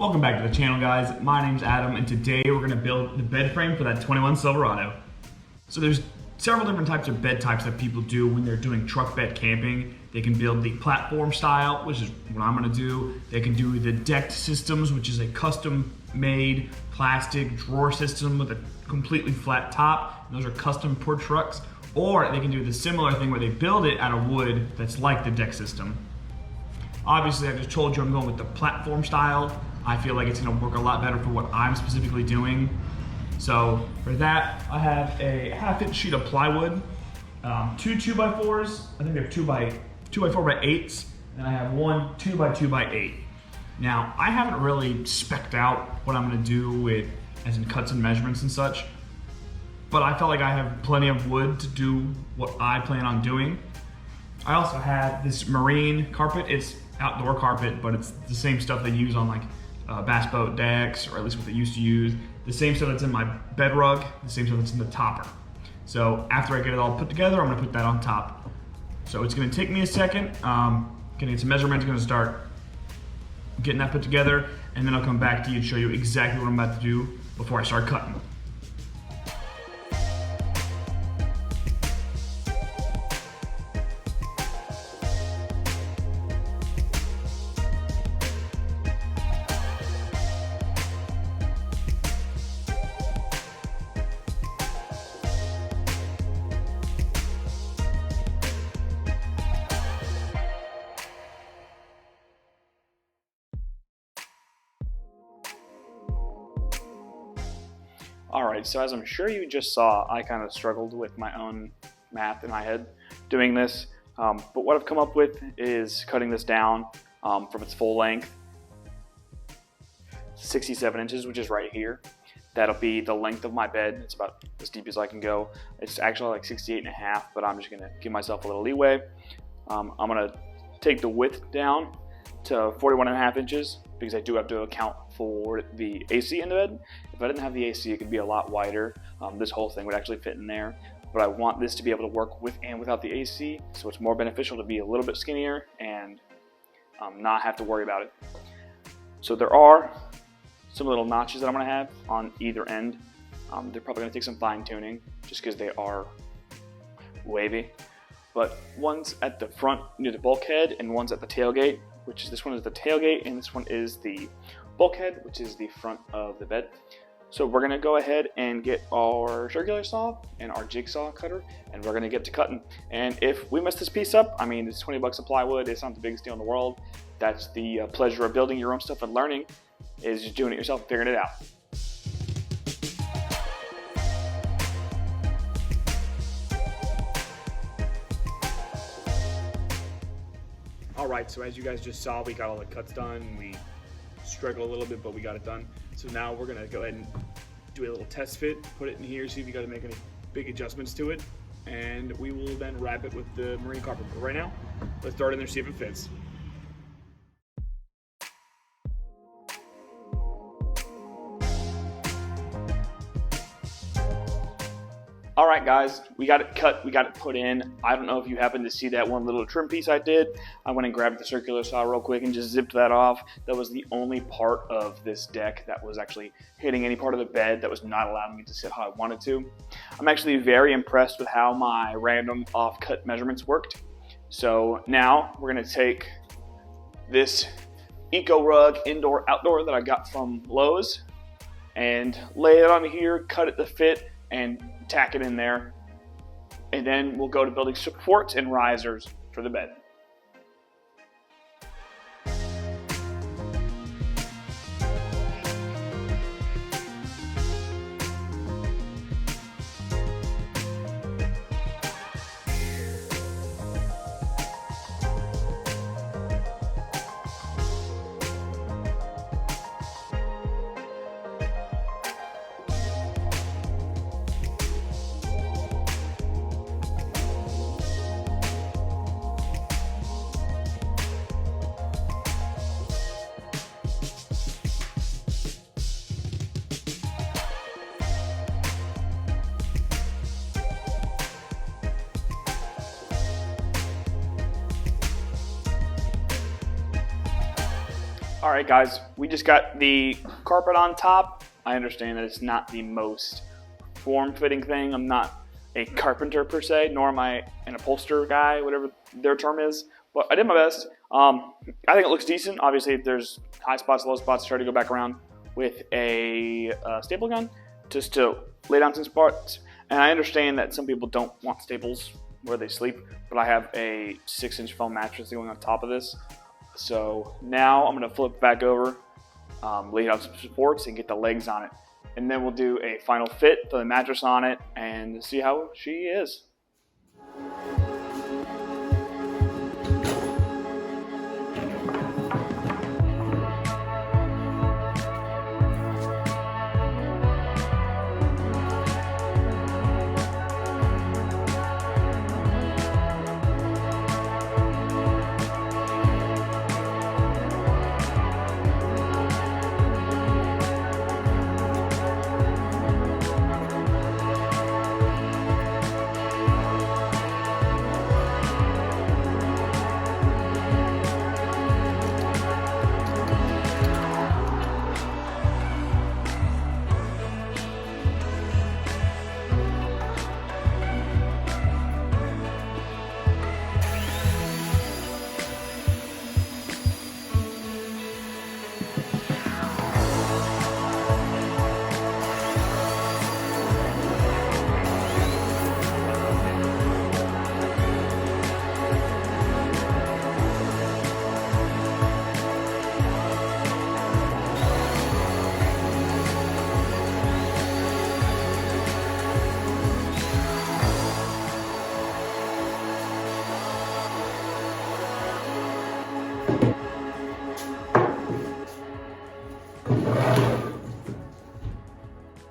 Welcome back to the channel, guys. My name's Adam, and today we're going to build the bed frame for that 21 Silverado. So there's several different types of bed types that people do when they're doing truck bed camping. They can build the platform style, which is what I'm going to do. They can do the decked systems, which is a custom-made plastic drawer system with a completely flat top. And those are custom for trucks. Or they can do the similar thing where they build it out of wood that's like the deck system. Obviously, I just told you I'm going with the platform style. I feel like it's going to work a lot better for what I'm specifically doing. So for that, I have a 1/2 inch sheet of plywood, two 2x4s. I think they're 2x4x8s, and I have one 2x2x8. Now, I haven't really specced out what I'm going to do with, as in cuts and measurements and such, but I felt like I have plenty of wood to do what I plan on doing. I also have this marine carpet. It's outdoor carpet, but it's the same stuff they use on like bass boat decks, or at least what they used to use. The same stuff that's in my bed rug, the same stuff that's in the topper. So after I get it all put together, I'm gonna put that on top. So it's gonna take me a second, gonna get some measurements, gonna start getting that put together, and then I'll come back to you and show you exactly what I'm about to do before I start cutting. Alright, so as I'm sure you just saw, I kind of struggled with my own math in my head doing this. But what I've come up with is cutting this down from its full length, 67 inches, which is right here. That'll be the length of my bed. It's about as deep as I can go. It's actually like 68.5, but I'm just going to give myself a little leeway. I'm going to take the width down to 41.5 inches because I do have to account for the AC in the bed. If I didn't have the AC, it could be a lot wider. This whole thing would actually fit in there, but I want this to be able to work with and without the AC, so it's more beneficial to be a little bit skinnier and not have to worry about it. So there are some little notches that I'm going to have on either end. They're probably going to take some fine tuning just because they are wavy, but one's at the front near the bulkhead and one's at the tailgate, which is this one is the tailgate and this one is the bulkhead, which is the front of the bed. So we're going to go ahead and get our circular saw and our jigsaw cutter, and we're going to get to cutting. And if we mess this piece up, I mean, it's 20 bucks of plywood. It's not the biggest deal in the world. That's the pleasure of building your own stuff and learning, is just doing it yourself and figuring it out. Alright, so as you guys just saw, we got all the cuts done. We struggled a little bit, but we got it done. So now we're gonna go ahead and do a little test fit, put it in here, see if you gotta make any big adjustments to it, and we will then wrap it with the marine carpet. But right now, let's throw it in there, see if it fits. Alright guys, we got it cut, we got it put in. I don't know if you happen to see that one little trim piece I did. I went and grabbed the circular saw real quick and just zipped that off. That was the only part of this deck that was actually hitting any part of the bed that was not allowing me to sit how I wanted to. I'm actually very impressed with how my random off-cut measurements worked. So now we're going to take this Eco Rug indoor-outdoor that I got from Lowe's and lay it on here, cut it to fit, and tack it in there, and then we'll go to building supports and risers for the bed. All right, guys, we just got the carpet on top. I understand that it's not the most form-fitting thing. I'm not a carpenter per se, nor am I an upholsterer guy, whatever their term is. But I did my best. I think it looks decent. Obviously, if there's high spots, low spots, try to go back around with a staple gun just to lay down some spots. And I understand that some people don't want staples where they sleep, but I have a 6-inch foam mattress going on top of this. So now I'm going to flip back over, lay down some supports and get the legs on it. And then we'll do a final fit, put the mattress on it, and see how she is.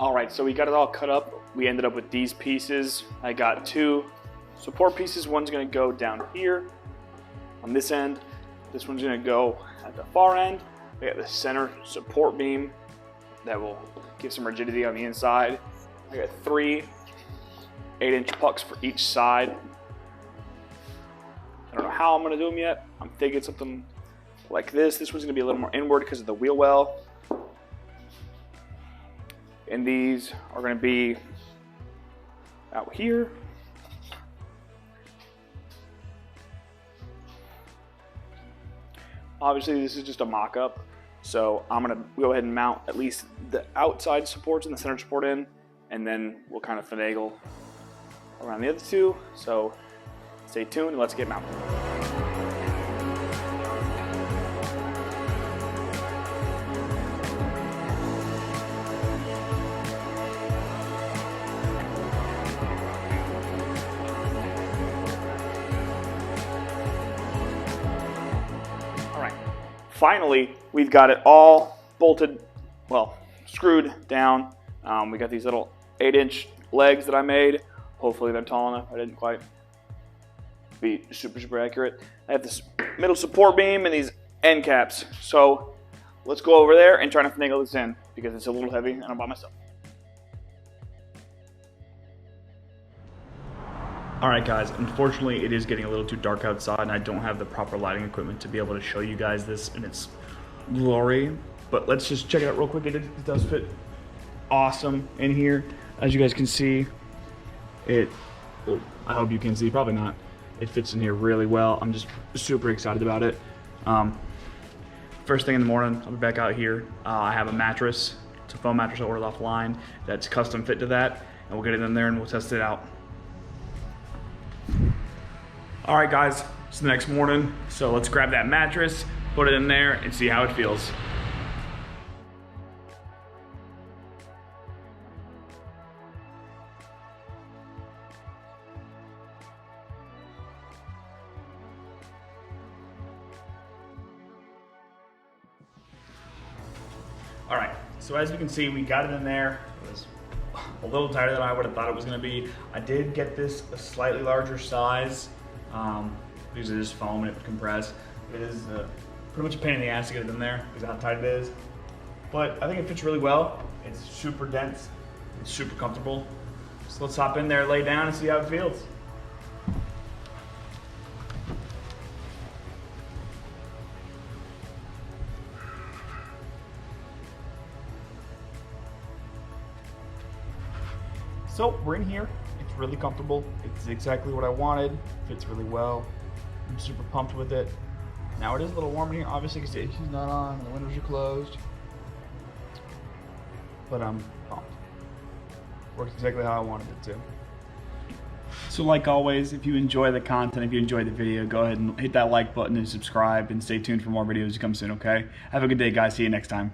Alright, so we got it all cut up. We ended up with these pieces. I got 2 support pieces. One's going to go down here on this end. This one's going to go at the far end. We got the center support beam that will give some rigidity on the inside. I got 3 8-inch pucks for each side. I don't know how I'm going to do them yet. I'm thinking something like this. This one's going to be a little more inward because of the wheel well. And these are going to be out here. Obviously, this is just a mock-up, so I'm going to go ahead and mount at least the outside supports and the center support in, and then we'll kind of finagle around the other 2. So stay tuned and let's get mounted. Finally, we've got it all bolted, well, screwed down. We got these little 8-inch legs that I made. Hopefully they're tall enough. I didn't quite be super accurate. I have this middle support beam and these end caps. So let's go over there and try to finagle this in because it's a little heavy and I'm by myself. Alright guys, unfortunately it is getting a little too dark outside and I don't have the proper lighting equipment to be able to show you guys this in its glory. But let's just check it out real quick. It does fit awesome in here. As you guys can see, I hope you can see, probably not. It fits in here really well. I'm just super excited about it. First thing in the morning, I'll be back out here. I have a mattress. It's a foam mattress I ordered offline that's custom fit to that. And we'll get it in there and we'll test it out. Alright guys, it's the next morning, so let's grab that mattress, put it in there, and see how it feels. Alright, so as you can see, we got it in there. It was a little tighter than I would have thought it was going to be. I did get this a slightly larger size. Because it is foam and it would compress. It is pretty much a pain in the ass to get it in there because of how tight it is. But I think it fits really well. It's super dense. It's super comfortable. So let's hop in there, lay down, and see how it feels. So we're in here. It's really comfortable. It's exactly what I wanted. Fits really well. I'm super pumped with it. Now it is a little warm in here, obviously, because the AC's not on, the windows are closed. But I'm pumped. Works exactly how I wanted it to. So like always, if you enjoy the content, if you enjoyed the video, go ahead and hit that like button and subscribe, and stay tuned for more videos to come soon, okay? Have a good day, guys. See you next time.